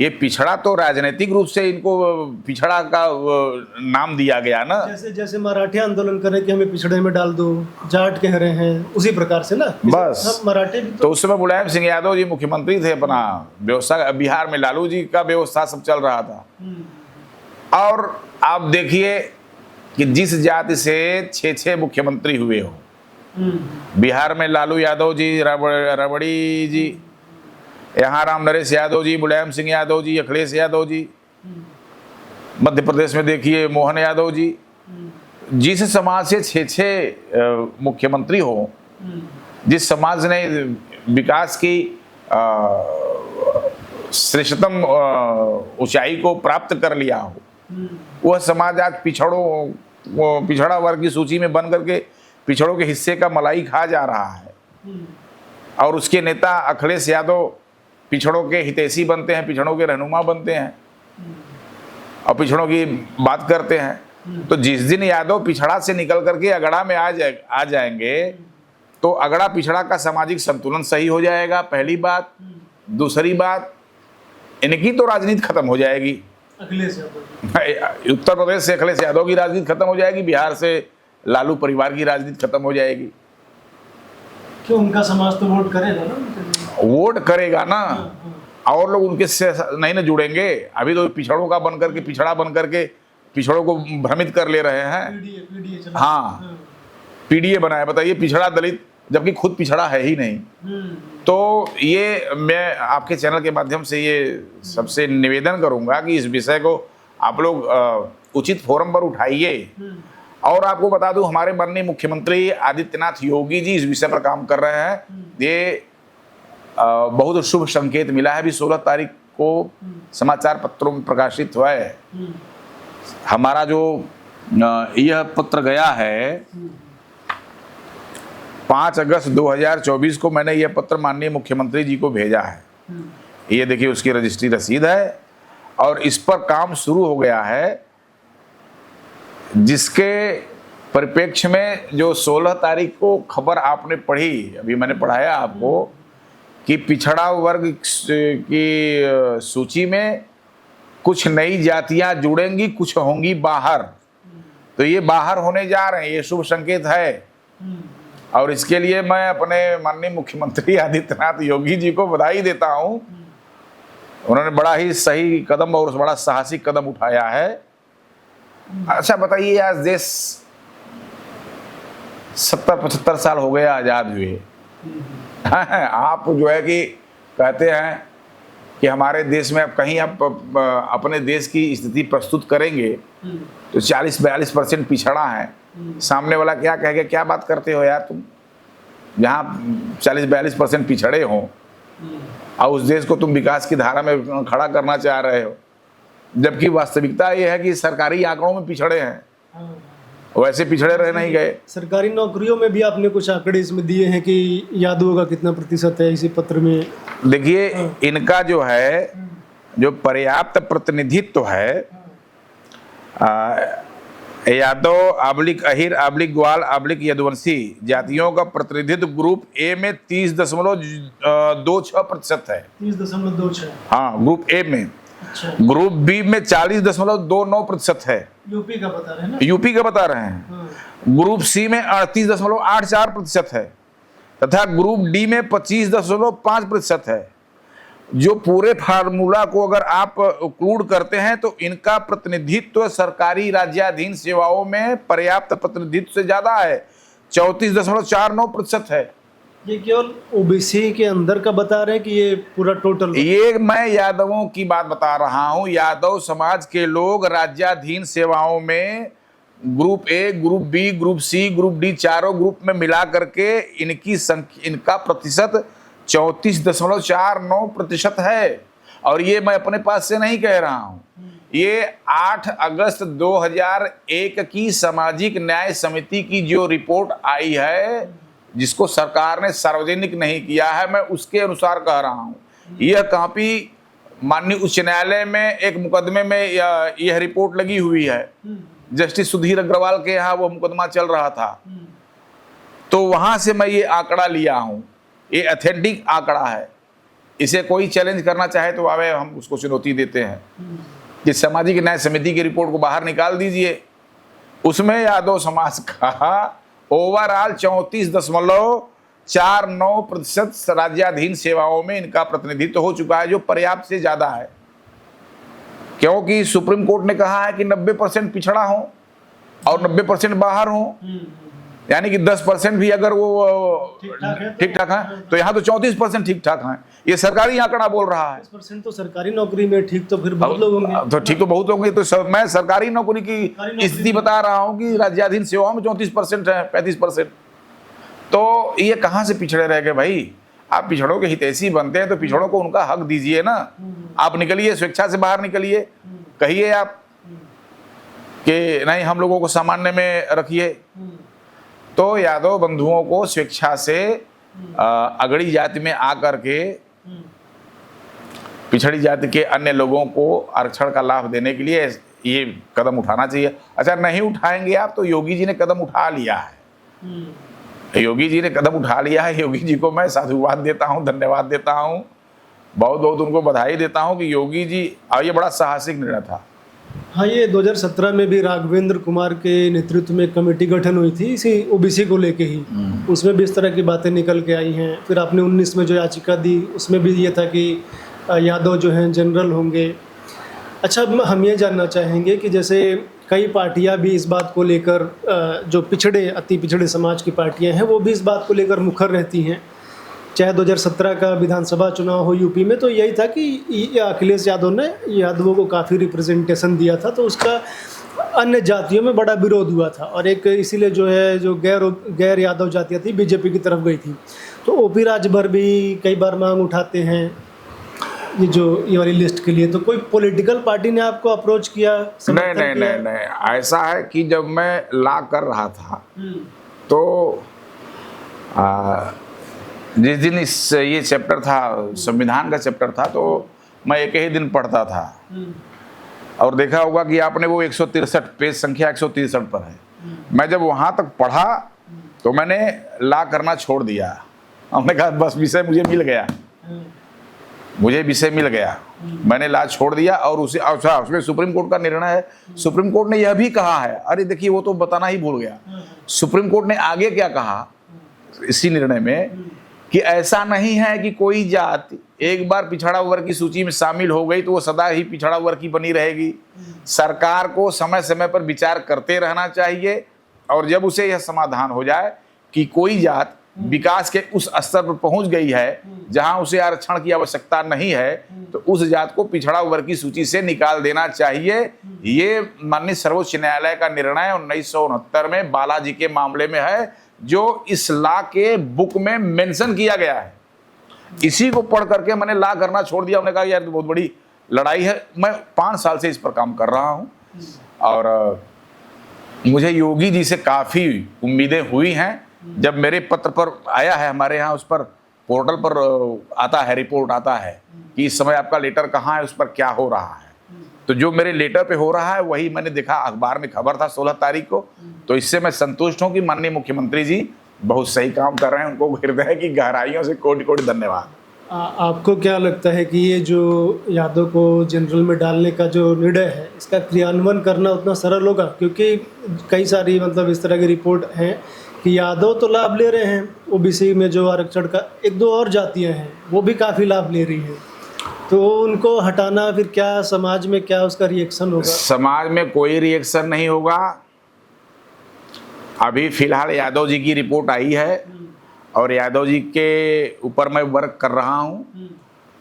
ये पिछड़ा तो राजनीतिक रूप से इनको पिछड़ा का नाम दिया गया ना। जैसे जैसे मराठे आंदोलन कर रहे कि हमें पिछड़े में डाल दो, जाट कह रहे हैं, उसी प्रकार से ना बस मराठे भी तो उस समय मुलायम सिंह यादव जी मुख्यमंत्री थे, अपना व्यवस्था बिहार में लालू जी का व्यवस्था सब चल रहा था। और आप देखिए कि जिस जाति से 6 मुख्यमंत्री हुए हो, बिहार में लालू यादव जी, रबड़ी जी, यहाँ राम नरेश यादव जी, मुलायम सिंह यादव जी, अखिलेश यादव जी, मध्य प्रदेश में देखिए मोहन यादव जी। जिस समाज से 6 मुख्यमंत्री हो, जिस समाज ने विकास की श्रेष्ठतम ऊंचाई को प्राप्त कर लिया हो, वह समाज आज पिछड़ा वर्ग की सूची में बन करके पिछड़ों के हिस्से का मलाई खा जा रहा है। और उसके नेता अखिलेश यादव पिछड़ों के हितैषी बनते हैं, पिछड़ों के रहनुमा बनते हैं और पिछड़ों की बात करते हैं। तो जिस दिन यादव पिछड़ा से निकल करके अगड़ा में आ जाएंगे तो अगड़ा पिछड़ा का सामाजिक संतुलन सही हो जाएगा, पहली बात। दूसरी बात, इनकी तो राजनीति खत्म हो जाएगी। अखिलेश यादव उत्तर प्रदेश से अखिलेश यादव की राजनीति खत्म हो जाएगी, बिहार से लालू परिवार की राजनीति खत्म हो जाएगी। क्यों? उनका समाज तो वोट करेगा ना, वोट करेगा ना, और लोग उनके से नहीं ना जुड़ेंगे। अभी तो पिछड़ों का बन करके पिछड़ा बन करके पिछड़ों को भ्रमित कर ले रहे हैं। हाँ, पीडीए बनाए, बताइए, पिछड़ा दलित, जबकि खुद पिछड़ा है ही नहीं। तो ये मैं आपके चैनल के माध्यम से ये सबसे निवेदन करूंगा कि इस विषय को आप लोग उचित फोरम पर उठाइए। और आपको बता दूं, हमारे माननीय मुख्यमंत्री आदित्यनाथ योगी जी इस विषय पर काम कर रहे हैं। ये बहुत शुभ संकेत मिला है। अभी 16 तारीख को समाचार पत्रों में प्रकाशित हुआ है। हमारा जो यह पत्र गया है 5 अगस्त 2024 को, मैंने यह पत्र माननीय मुख्यमंत्री जी को भेजा है। ये देखिए उसकी रजिस्ट्री रसीद है और इस पर काम शुरू हो गया है, जिसके परिप्रेक्ष्य में जो 16 तारीख को खबर आपने पढ़ी, अभी मैंने पढ़ाया आपको कि पिछड़ा वर्ग की सूची में कुछ नई जातियां जुड़ेंगी, कुछ होंगी बाहर। तो ये बाहर होने जा रहे हैं, ये शुभ संकेत है। और इसके लिए मैं अपने माननीय मुख्यमंत्री आदित्यनाथ योगी जी को बधाई देता हूं। उन्होंने बड़ा ही सही कदम और बड़ा साहसिक कदम उठाया है। अच्छा बताइए, आज देश 70-75 साल हो गया आज़ाद हुए। आप जो है कि कहते हैं कि हमारे देश में अब कहीं आप अपने देश की स्थिति प्रस्तुत करेंगे तो 40-42% पिछड़ा है। सामने वाला क्या कहेगा, क्या बात करते हो यार तुम, जहाँ 40-42% पिछड़े हो और उस देश को तुम विकास की धारा में खड़ा करना चाह रहे हो। जबकि वास्तविकता ये है कि सरकारी आंकड़ों में पिछड़े हैं, वैसे पिछड़े रह नहीं गए। सरकारी नौकरियों में भी आपने कुछ आंकड़े इसमें दिए हैं कि यादवों का कितना प्रतिशत है इसी पत्र में। देखिए, इनका जो है जो पर्याप्त प्रतिनिधित्व है यादव अब्लिक अहिर अब्लिक ग्वाल अब्लिक यदुवंशी जातियों का प्रतिनिधित्व ग्रुप ए में 30.26% है। 30.26। हाँ, ग्रुप ए में। अच्छा। ग्रुप बी में 40.29% है। यूपी का बता रहे हैं ना? यूपी का बता रहे हैं। हाँ। ग्रुप सी में 38.84% है तथा ग्रुप डी में 25.5% है। जो पूरे फार्मूला को अगर आप इंक्लूड करते हैं तो इनका प्रतिनिधित्व सरकारी राज्याधीन सेवाओं में पर्याप्त प्रतिनिधित्व से ज्यादा है, 34.49% है। ये केवल ओबीसी के अंदर का बता रहे हैं कि ये पूरा टोटल? ये मैं यादवों की बात बता रहा हूं। यादव समाज के लोग राज्याधीन सेवाओं में group A, group B, group C, group D, चारों ग्रुप में मिला करके इनका प्रतिशत 34.49% है। और ये मैं अपने पास से नहीं कह रहा हूं, ये 8 अगस्त 2001 की सामाजिक न्याय समिति की जो रिपोर्ट आई है, जिसको सरकार ने सार्वजनिक नहीं किया है, मैं उसके अनुसार कह रहा हूं। यह कॉपी माननीय उच्च न्यायालय में एक मुकदमे में यह रिपोर्ट लगी हुई है। जस्टिस सुधीर अग्रवाल के यहाँ वो मुकदमा चल रहा था, तो वहां से मैं ये आंकड़ा लिया हूं। ये ऑथेंटिक आंकड़ा है। इसे कोई चैलेंज करना चाहे तो आवे, हम उसको चुनौती देते हैं कि सामाजिक न्याय समिति की रिपोर्ट को बाहर निकाल दीजिए। उसमें यादव समाज का ओवरऑल 34.49% राज्याधीन सेवाओं में इनका प्रतिनिधित्व हो चुका है, जो पर्याप्त से ज्यादा है। क्योंकि सुप्रीम कोर्ट ने कहा है कि 90% पिछड़ा हो और 90% बाहर हो, यानी कि 10% भी अगर वो ठीक ठाक है तो यहाँ तो 34% ठीक ठाक है। ये सरकारी आंकड़ा बोल रहा है। 10% तो सरकारी नौकरी में ठीक, तो फिर बहुत लोग होंगे। तो ठीक तो बहुत होंगे। तो मैं सरकारी नौकरी की स्थिति बता रहा हूँ कि राज्याधीन सेवाओं में 34% है, 35%। तो ये कहाँ से पिछड़े रह गए भाई? आप पिछड़ों के हितैषी बनते हैं तो पिछड़ों को उनका हक दीजिए ना। आप निकलिए, स्वेच्छा से बाहर निकलिए, कहिए आप कि नहीं हम लोगों को सामान्य में रखिए। तो यादव बंधुओं को स्वेच्छा से अगड़ी जाति में आकर के पिछड़ी जाति के अन्य लोगों को आरक्षण का लाभ देने के लिए ये कदम उठाना चाहिए। अच्छा, नहीं उठाएंगे आप तो योगी जी ने कदम उठा लिया है। योगी जी ने कदम उठा लिया है। योगी जी को मैं साधुवाद देता हूँ, धन्यवाद देता हूँ, बहुत बहुत उनको बधाई देता हूँ कि योगी जी, और ये बड़ा साहसिक निर्णय था। हाँ, ये 2017 में भी राघवेंद्र कुमार के नेतृत्व में कमेटी गठन हुई थी इसी ओबीसी को लेके ही। उसमें भी इस तरह की बातें निकल के आई हैं। फिर आपने 19 में जो याचिका दी उसमें भी ये था कि यादव जो हैं जनरल होंगे। अच्छा, हम ये जानना चाहेंगे कि जैसे कई पार्टियां भी इस बात को लेकर, जो पिछड़े अति पिछड़े समाज की पार्टियां हैं, वो भी इस बात को लेकर मुखर रहती हैं। चाहे 2017 का विधानसभा चुनाव हो यूपी में, तो यही था कि अखिलेश यादव ने यादवों को काफ़ी रिप्रेजेंटेशन दिया था, तो उसका अन्य जातियों में बड़ा विरोध हुआ था। और एक इसीलिए जो है जो गैर यादव जातियाँ थी बीजेपी की तरफ गई थी। तो ओपी राजभर भी कई बार मांग उठाते हैं ये वाली लिस्ट के लिए। तो कोई पॉलिटिकल पार्टी ने आपको अप्रोच किया? नहीं, ऐसा है कि जब मैं ला कर रहा था तो जिस दिन ये चैप्टर था, संविधान का चैप्टर था, तो मैं एक ही दिन पढ़ता था। और देखा होगा कि आपने वो 163 पेज संख्या 163 पर है। मैं जब वहां तक पढ़ा तो मैंने ला करना छोड़ दिया। हमने कहा बस विषय मुझे मिल गया, मैंने ला छोड़ दिया। और उसमें सुप्रीम कोर्ट का निर्णय है। सुप्रीम कोर्ट ने यह भी कहा है, अरे देखिए वो तो बताना ही भूल गया, सुप्रीम कोर्ट ने आगे क्या कहा इसी निर्णय में कि ऐसा नहीं है कि कोई जाति एक बार पिछड़ा वर्ग की सूची में शामिल हो गई तो वो सदा ही पिछड़ा वर्ग की बनी रहेगी। सरकार को समय समय पर विचार करते रहना चाहिए, और जब उसे यह समाधान हो जाए कि कोई जात विकास के उस स्तर पर पहुंच गई है जहां उसे आरक्षण की आवश्यकता नहीं है, तो उस जात को पिछड़ा वर्ग की सूची से निकाल देना चाहिए। ये माननीय सर्वोच्च न्यायालय का निर्णय 1969 में बालाजी के मामले में है, जो इस ला के बुक में मेंशन किया गया है। इसी को पढ़ करके मैंने ला करना छोड़ दिया। उन्होंने कहा यार बहुत बड़ी लड़ाई है। मैं 5 साल से इस पर काम कर रहा हूं और मुझे योगी जी से काफ़ी उम्मीदें हुई हैं। जब मेरे पत्र पर आया है, हमारे यहाँ उस पर पोर्टल पर आता है, रिपोर्ट आता है कि इस समय आपका लेटर कहाँ है, उस पर क्या हो रहा है, तो जो मेरे लेटर पे हो रहा है वही मैंने देखा, अखबार में खबर था 16 तारीख को। तो इससे मैं संतुष्ट हूं कि माननीय मुख्यमंत्री जी बहुत सही काम कर रहे हैं, उनको हृदय की गहराइयों से कोटि कोटि धन्यवाद। आपको क्या लगता है कि ये जो यादव को जनरल में डालने का जो निर्णय है, इसका क्रियान्वयन करना उतना सरल होगा? क्योंकि कई सारी मतलब इस तरह की रिपोर्ट हैं कि यादव तो लाभ ले रहे हैं, ओबीसी में जो आरक्षण का, एक दो और जातियां हैं वो भी काफ़ी लाभ ले रही हैं, तो उनको हटाना फिर क्या समाज में क्या उसका रिएक्शन होगा? समाज में कोई रिएक्शन नहीं होगा। अभी फिलहाल यादव जी की रिपोर्ट आई है और यादव जी के ऊपर मैं वर्क कर रहा हूं,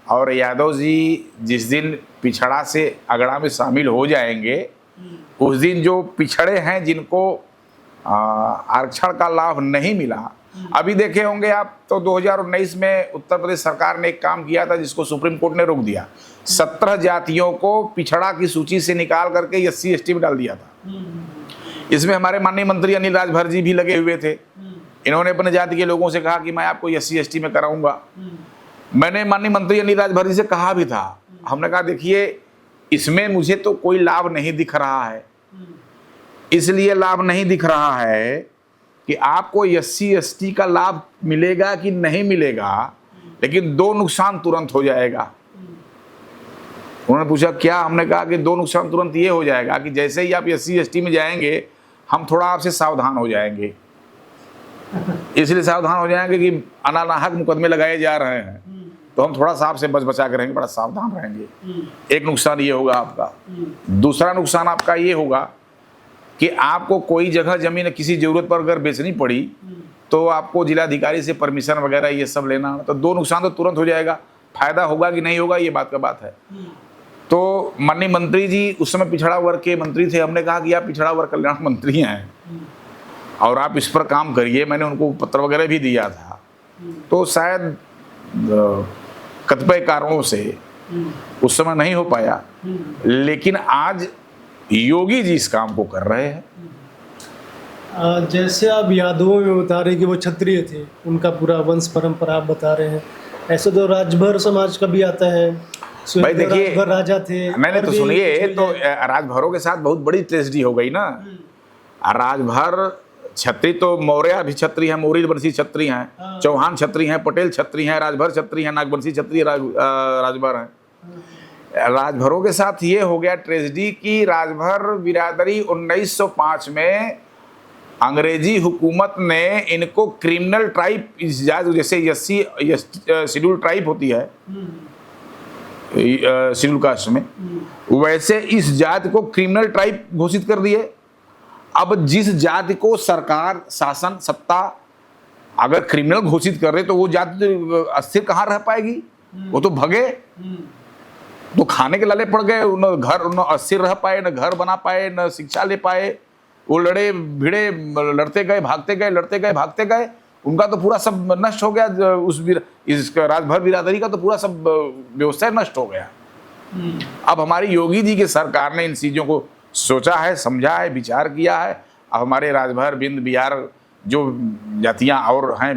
और यादव जी जिस दिन पिछड़ा से अगड़ा में शामिल हो जाएंगे, उस दिन जो पिछड़े हैं जिनको आरक्षण का लाभ नहीं मिला, अभी देखे होंगे आप तो 2019 में उत्तर प्रदेश सरकार ने एक काम किया था जिसको सुप्रीम कोर्ट ने रोक दिया। 17 जातियों को पिछड़ा की सूची से निकाल करके SC ST में डाल दिया था। इसमें हमारे माननीय मंत्री अनिल राजभर जी भी लगे हुए थे। इन्होंने अपने जाति के लोगों से कहा कि मैं आपको SC ST में कराऊंगा। मैंने माननीय मंत्री अनिल राजभर जी से कहा भी था, हमने कहा देखिए इसमें मुझे तो कोई लाभ नहीं दिख रहा है, इसलिए लाभ नहीं दिख रहा है कि आपको SC ST का लाभ मिलेगा कि नहीं मिलेगा, लेकिन दो नुकसान तुरंत हो जाएगा। उन्होंने पूछा क्या? हमने कहा कि दो नुकसान तुरंत ये हो जाएगा कि जैसे ही आप SC ST में जाएंगे हम थोड़ा आपसे सावधान हो जाएंगे। इसलिए सावधान हो जाएंगे कि अनानाहक मुकदमे लगाए जा रहे हैं, तो हम थोड़ा सा आपसे बच बचा के रहेंगे, बड़ा सावधान रहेंगे। एक नुकसान ये होगा आपका। दूसरा नुकसान आपका ये होगा कि आपको कोई जगह जमीन किसी जरूरत पर अगर बेचनी पड़ी तो आपको जिलाधिकारी से परमिशन वगैरह ये सब लेना, तो दो नुकसान तो तुरंत हो जाएगा। फायदा होगा कि नहीं होगा ये बात का बात है। तो माननीय मंत्री जी उस समय पिछड़ा वर्ग के मंत्री थे। हमने कहा कि आप पिछड़ा वर्ग कल्याण मंत्री हैं और आप इस पर काम करिए। मैंने उनको पत्र वगैरह भी दिया था, तो शायद कतिपय कारणों से उस समय नहीं हो पाया, लेकिन आज योगी जी इस काम को कर रहे हैं। जैसे आप यादवों में बता रहे कि वो क्षत्रिय थे, उनका पूरा वंश परंपरा आप बता रहे हैं, ऐसे तो राजभर समाज का भी आता है। भाई देखिए, राजभर राजा थे। नहीं तो सुनिए, तो राजभरों के साथ बहुत बड़ी ट्रेजेडी हो गई ना। राजभर छत्री तो मौर्य भी छत्री हैं, मौर्य वंशी छत्री हैं, चौहान छत्री हैं, पटेल छत्री हैं, राजभर छत्री हैं, नागवंशी छत्री राजभर हैं। राजभरों के साथ ये हो गया ट्रेजेडी कि राजभर बिरादरी 1905 में अंग्रेजी हुकूमत ने इनको क्रिमिनल ट्राइब, जैसे SC शेड्यूल ट्राइब होती है शेड्यूल कास्ट में, वैसे इस जाति को क्रिमिनल ट्राइब घोषित कर दिए। अब जिस जाति को सरकार शासन सत्ता अगर क्रिमिनल घोषित कर रहे तो वो जाति अस्थिर कहाँ रह पाएगी? वो तो भगे, तो खाने के लाले पड़ गए, न घर न अस्थिर रह पाए, न घर बना पाए, न शिक्षा ले पाए। वो लड़े भिड़े, लड़ते गए भागते गए, लड़ते गए भागते गए, उनका तो पूरा सब नष्ट हो गया। इस राजभर बिरादरी का तो पूरा सब व्यवसाय नष्ट हो गया। अब हमारी योगी जी की सरकार ने इन चीज़ों को सोचा है, समझा है, विचार किया है। अब हमारे राजभर बिंद बिहार जो जातियाँ और हैं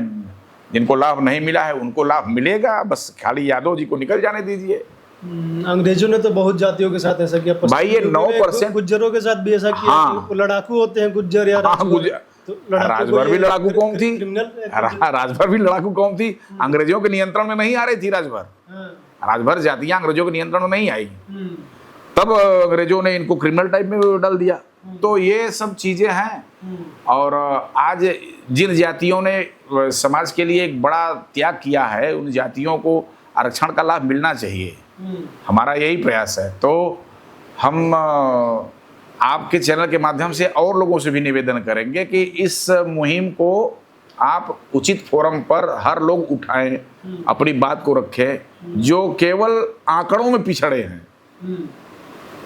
जिनको लाभ नहीं मिला है उनको लाभ मिलेगा, बस खाली यादव जी को निकल जाने दीजिए। अंग्रेजों ने तो बहुत जातियों के साथ ऐसा किया भाई, ये 9% गुज्जरों के साथ भी ऐसा किया। हाँ, लड़ाकू होते हैं गुज्जर या तो राजभर भी लड़ाकू कौम थी, राजभर भी लड़ाकू कौम थी। अंग्रेजों के नियंत्रण में नहीं आ रही थी राजभर। राजभर जातियां अंग्रेजों के नियंत्रण में नहीं आई, तब अंग्रेजों ने इनको क्रिमिनल टाइप में डाल दिया। तो ये सब चीजें हैं। और आज जिन जातियों ने समाज के लिए एक बड़ा त्याग किया है, उन जातियों को आरक्षण का लाभ मिलना चाहिए। हमारा यही प्रयास है। तो हम आपके चैनल के माध्यम से और लोगों से भी निवेदन करेंगे कि इस मुहिम को आप उचित फोरम पर हर लोग उठाएं, अपनी बात को रखें। जो केवल आंकड़ों में पिछड़े हैं,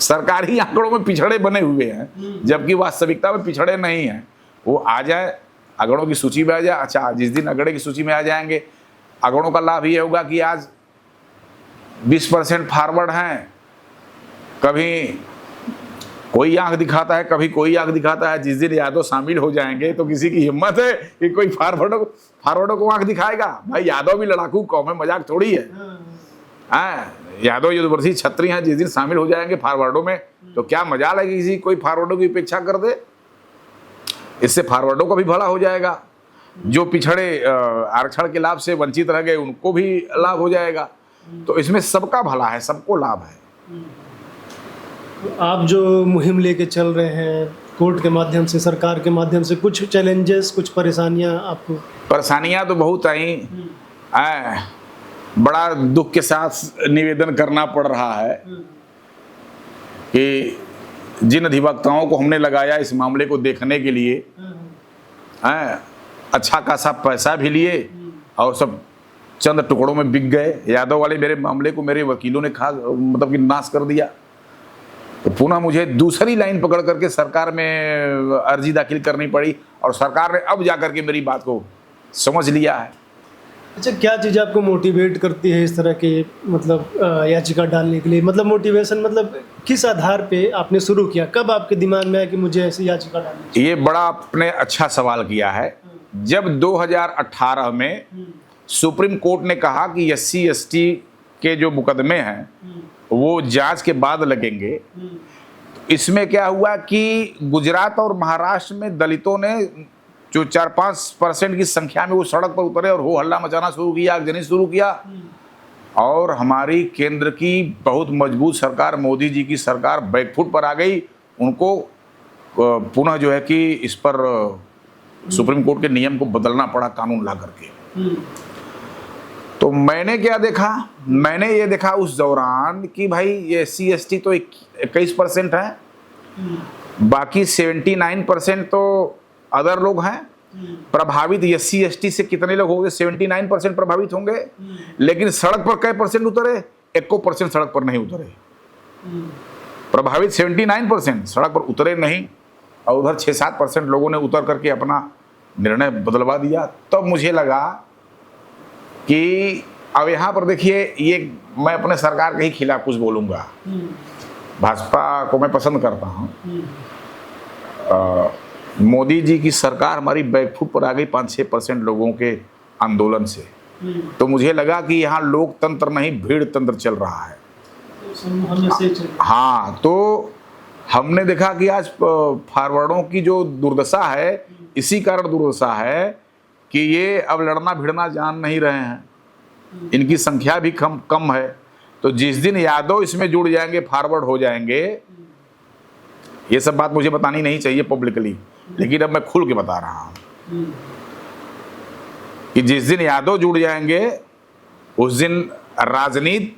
सरकारी आंकड़ों में पिछड़े बने हुए हैं, जबकि वास्तविकता में पिछड़े नहीं हैं, वो आ जाए, अगड़ों की सूची में आ जाए। अच्छा, जिस दिन अगड़े की सूची में आ जाएंगे, अगड़ों का लाभ ये होगा कि आज 20% फॉरवर्ड हैं, कभी कोई आंख दिखाता है, कभी कोई आंख दिखाता है। जिस दिन यादव शामिल हो जाएंगे तो किसी की हिम्मत है कि कोई फॉरवर्डों को आंख दिखाएगा? भाई यादव भी लड़ाकू कौम है, मजाक थोड़ी है। यादव यूनिवर्सिटी छत्री हैं, जिस दिन शामिल हो जाएंगे फॉरवर्डों में तो क्या मजा लगेगी, किसी कोई फॉरवर्डों की उपेक्षा कर दे। इससे फॉरवर्डों का भी भला हो जाएगा, जो पिछड़े आरक्षण के लाभ से वंचित रह गए उनको भी लाभ हो जाएगा। तो इसमें सबका भला है, सबको लाभ है। आप जो मुहिम लेके चल रहे हैं कोर्ट के माध्यम से, सरकार के माध्यम से, कुछ चैलेंजेस, कुछ परेशानियां आपको? परेशानियां तो बहुत आई, बड़ा दुख के साथ निवेदन करना पड़ रहा है कि जिन अधिवक्ताओं को हमने लगाया इस मामले को देखने के लिए, अच्छा खासा पैसा भी लिए और सब चंद टुकड़ों में बिक गए। यादव वाले मेरे मामले को मेरे वकीलों ने मतलब कि नाश कर दिया। तो पुनः मुझे दूसरी लाइन पकड़ करके सरकार में अर्जी दाखिल करनी पड़ी और सरकार ने अब जाकर के मेरी बात को समझ लिया है। अच्छा, क्या चीज़ आपको मोटिवेट करती है इस तरह के मतलब याचिका डालने के लिए? मतलब मोटिवेशन मतलब किस आधार पे आपने शुरू किया? कब आपके दिमाग में आया कि मुझे ऐसी याचिका डालनी चाहिए? ये बड़ा आपने अच्छा सवाल किया है। जब 2018 में सुप्रीम कोर्ट ने कहा कि SC/ST के जो मुकदमे हैं वो जांच के बाद लगेंगे, इसमें क्या हुआ कि गुजरात और महाराष्ट्र में दलितों ने जो 4-5% की संख्या में वो सड़क पर उतरे और हो हल्ला मचाना शुरू किया, आगजनी शुरू किया। और हमारी केंद्र की बहुत मजबूत सरकार, मोदी जी की सरकार बैकफुट पर आ गई। उनको पुनः जो है कि इस पर सुप्रीम कोर्ट के नियम को बदलना पड़ा, कानून ला करके। तो मैंने क्या देखा, मैंने ये देखा उस दौरान कि भाई ये SC/ST तो 21% है, बाकी 79% तो अदर लोग हैं। प्रभावित SC/ST से कितने लोग होंगे? 79% प्रभावित होंगे। लेकिन सड़क पर कई परसेंट उतरे? 1% सड़क पर नहीं उतरे। प्रभावित 79%, सड़क पर उतरे नहीं। और उधर 6-7% लोगों ने उतर करके अपना निर्णय बदलवा दिया। तब मुझे लगा कि अब यहाँ पर देखिए, ये मैं अपने सरकार के ही खिलाफ कुछ बोलूँगा। भाजपा को मैं पसंद करता हूँ। मोदी जी की सरकार हमारी बैकफुट पर आ गई 5-6% लोगों के आंदोलन से। तो मुझे लगा कि यहाँ लोकतंत्र नहीं भीड़ तंत्र चल रहा है। हाँ, तो हमने देखा कि आज फॉरवर्डों की जो दुर्दशा है, इसी कारण दुर्दशा है कि ये अब लड़ना भिड़ना जान नहीं रहे हैं, इनकी संख्या भी कम है। तो जिस दिन यादव इसमें जुड़ जाएंगे, फॉरवर्ड हो जाएंगे, ये सब बात मुझे बतानी नहीं चाहिए पब्लिकली, लेकिन अब मैं खुल के बता रहा हूं कि जिस दिन यादव जुड़ जाएंगे उस दिन राजनीति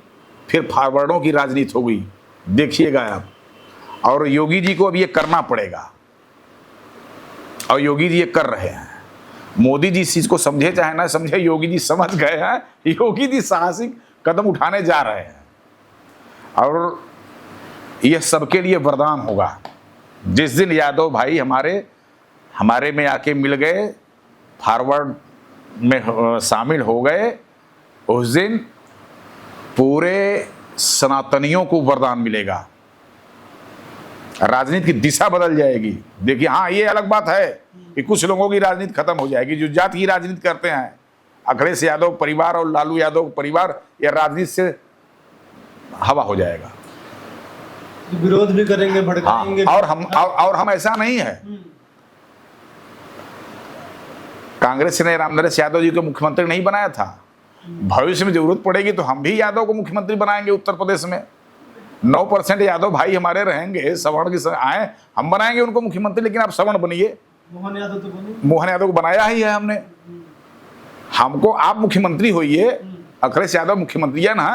फिर फॉरवर्डों की राजनीति होगी, देखिएगा आप। और योगी जी को अब ये करना पड़ेगा और योगी जी ये कर रहे हैं। मोदी जी इस चीज को समझे चाहे ना समझे, योगी जी समझ गए हैं। योगी जी साहसिक कदम उठाने जा रहे हैं और यह सबके लिए वरदान होगा। जिस दिन यादव भाई हमारे में आके मिल गए, फॉरवर्ड में शामिल हो गए, उस दिन पूरे सनातनियों को वरदान मिलेगा। राजनीति की दिशा बदल जाएगी। देखिए, हाँ, ये अलग बात है कि कुछ लोगों की राजनीति खत्म हो जाएगी जो जाति की राजनीति करते हैं। अखिलेश यादव परिवार और लालू यादव परिवार, या राजनीति से हवा हो जाएगा। विरोध भी करेंगे, भड़काएंगे। हाँ, और हम ऐसा नहीं है। कांग्रेस ने रामनरेश यादव जी को मुख्यमंत्री नहीं बनाया था। भविष्य में जरूरत पड़ेगी तो हम भी यादव को मुख्यमंत्री बनाएंगे। उत्तर प्रदेश में 9% यादव भाई हमारे रहेंगे, सवर्ण की आए, हम बनाएंगे उनको मुख्यमंत्री। लेकिन आप सवर्ण बनिए। मोहन यादव तो बने, मोहन यादव को बनाया ही है हमने। हमको आप मुख्यमंत्री होइए, अखिलेश यादव मुख्यमंत्री है ना,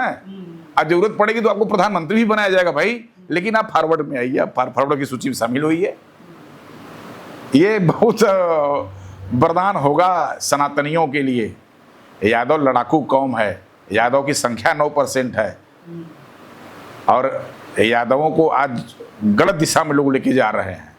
आज जरूरत पड़ेगी तो आपको प्रधानमंत्री भी बनाया जाएगा भाई। लेकिन आप फॉरवर्ड में आइए, आप फॉरवर्ड की सूची में शामिल होइए। ये बहुत वरदान होगा सनातनियों के लिए। यादव लड़ाकू कौम है, यादव की संख्या 9% है और यादवों को आज गलत दिशा में लोग लेके जा रहे हैं।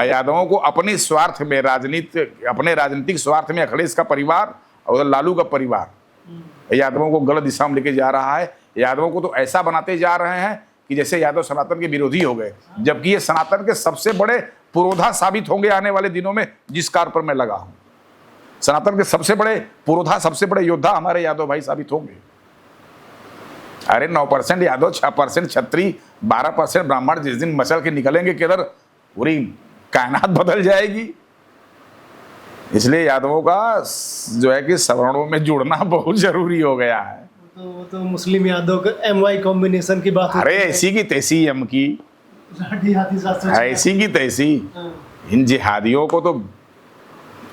यादवों को अपने स्वार्थ में, अपने राजनीतिक स्वार्थ में अखिलेश का परिवार और लालू का परिवार यादवों को गलत दिशा में लेके जा रहा है। यादवों को तो ऐसा बनाते जा रहे हैं कि जैसे यादव सनातन के विरोधी हो गए, जबकि ये सनातन के सबसे बड़े पुरोधा साबित होंगे आने वाले दिनों में। जिस कार्य पर मैं लगा हूं, सनातन के सबसे बड़े पुरोधा, सबसे बड़े योद्धा हमारे यादव भाई साबित होंगे। अरे 9% यादव, 6% छत्री, 12% ब्राह्मण जिस दिन मचल के निकलेंगे किधर पूरी कायनात बदल जाएगी। इसलिए यादवों का जो है कि सवर्णों में जुड़ना बहुत जरूरी हो गया है। वो तो मुस्लिम यादव का MY कॉम्बिनेशन की बात अरे ऐसी की तैसी एम की, लाठी हाथी साथ ऐसी की तैसी, इन जिहादियों को तो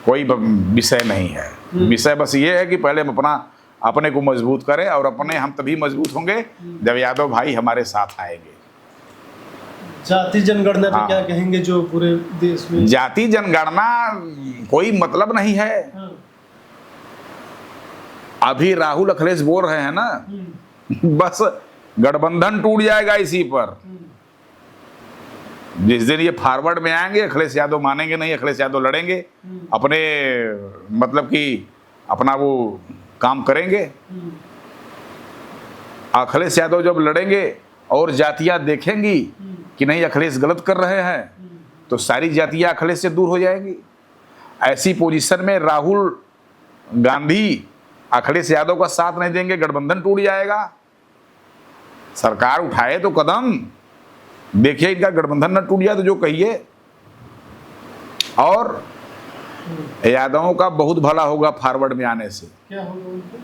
कोई विषय नहीं है। विषय बस ये है कि पहले हम अपने को मजबूत करें, और अपने हम तभी मजबूत होंगे जब यादव भाई हमारे साथ आएंगे। जाति जनगणना पे क्या कहेंगे जो पूरे देश में? जाति जनगणना कोई मतलब नहीं है। अभी राहुल अखिलेश बोल रहे हैं ना, बस गठबंधन टूट जाएगा इसी पर। जिस दिन ये फॉरवर्ड में आएंगे अखिलेश यादव मानेंगे नहीं, अखिलेश यादव लड़ेंगे अपने, मतलब कि अपना वो काम करेंगे। अखिलेश यादव जब लड़ेंगे और जातियां देखेंगी कि नहीं अखिलेश गलत कर रहे हैं, तो सारी जातियां अखिलेश से दूर हो जाएंगी। ऐसी पोजीशन में राहुल गांधी अखिलेश यादव का साथ नहीं देंगे, गठबंधन टूट जाएगा। सरकार उठाए तो कदम, देखिए इनका गठबंधन न टूट जाए तो जो कहिए। और यादवों का बहुत भला होगा फॉरवर्ड में आने से। क्या होगा उनको?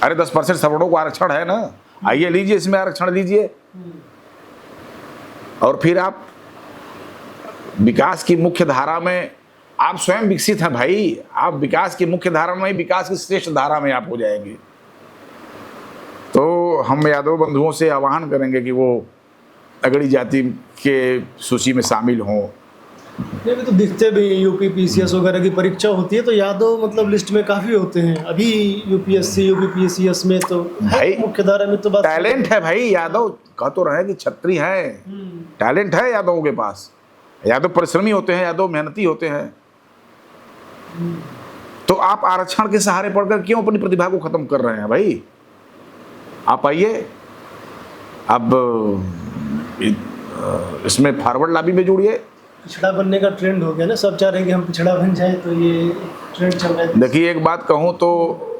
अरे 10% सवर्णों को आरक्षण है ना, आइए लीजिए, इसमें आरक्षण लीजिए। और फिर आप विकास की मुख्य धारा में आप स्वयं विकसित हैं भाई, आप विकास की मुख्य धारा में, विकास की श्रेष्ठ धारा में आप हो जाएंगे। तो हम यादव बंधुओं से आह्वान करेंगे कि वो अगड़ी जाति के सूची में शामिल हों। ये भी तो दिखते भी हैं, यूपी PCS वगैरह की परीक्षा होती है तो यादव मतलब लिस्ट में काफ़ी होते हैं। अभी UPSC UP PCS में तो भाई मुख्य धारा में तो बात टैलेंट है भाई। यादव कह तो रहे कि छत्री है, टैलेंट है यादवों के पास। यादव परिश्रमी होते हैं, यादव मेहनती होते हैं। तो आप आरक्षण के सहारे पढ़कर क्यों अपनी प्रतिभा को खत्म कर रहे हैं भाई? आप आइए, अब इसमें फॉरवर्ड लॉबी में जुड़िए। पिछड़ा बनने का ट्रेंड हो गया ना, सब चाह रहे हैं कि हम पिछड़ा बन जाए, तो ये ट्रेंड चल रहा है। देखिए एक बात कहूँ तो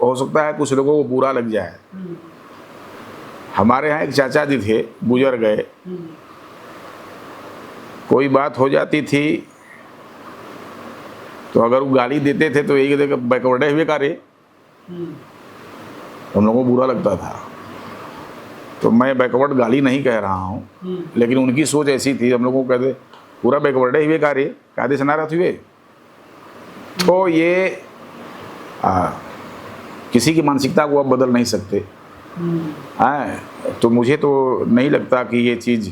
हो सकता है कुछ लोगों को बुरा लग जाए। हमारे यहाँ एक चाचा जी थे, गुजर गए। कोई बात हो जाती थी तो अगर वो गाली देते थे तो यही कहते बैकवर्डे हुए का रे, हम लोगों को बुरा लगता था। तो मैं बैकवर्ड गाली नहीं कह रहा हूँ, लेकिन उनकी सोच ऐसी थी, हम लोगों को कहते पूरा बैकवर्डे हुए कार्य कायदे से नाराज हुए। तो ये किसी की मानसिकता को आप बदल नहीं सकते। तो मुझे तो नहीं लगता कि ये चीज़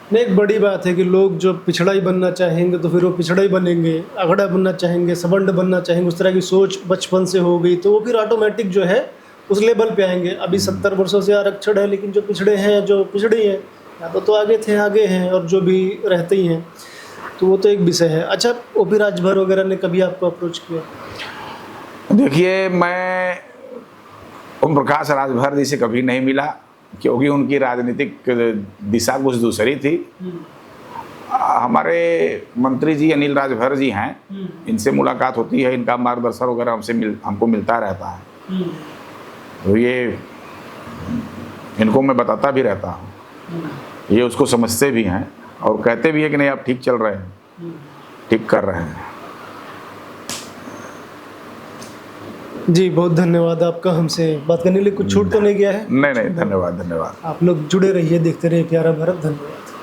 नहीं, एक बड़ी बात है कि लोग जो पिछड़ा ही बनना चाहेंगे तो फिर वो पिछड़ा ही बनेंगे, अगड़ा बनना चाहेंगे, सवर्ण बनना चाहेंगे, उस तरह की सोच बचपन से हो गई तो वो फिर ऑटोमेटिक जो है उस लेवल पे आएंगे। अभी 70 वर्षों से आरक्षण है, लेकिन जो पिछड़े हैं, जो पिछड़े हैं या तो आगे थे, आगे हैं, और जो भी रहते ही हैं, तो वो तो एक विषय है। अच्छा, OP राजभर वगैरह ने कभी आपको अप्रोच किया? देखिए मैं ओम प्रकाश राजभर जी से कभी नहीं मिला, क्योंकि उनकी राजनीतिक दिशा कुछ दूसरी थी। हमारे मंत्री जी अनिल राजभर जी हैं, इनसे मुलाकात होती है, इनका मार्गदर्शन वगैरह हमको मिलता रहता है। तो ये इनको मैं बताता भी रहता हूँ, ये उसको समझते भी हैं और कहते भी हैं कि नहीं आप ठीक चल रहे हैं, ठीक कर रहे हैं। जी बहुत धन्यवाद आपका हमसे बात करने के लिए। कुछ छूट तो नहीं गया है? नहीं, धन्यवाद। आप लोग जुड़े रहिए, देखते रहिए प्यारा भारत। धन्यवाद।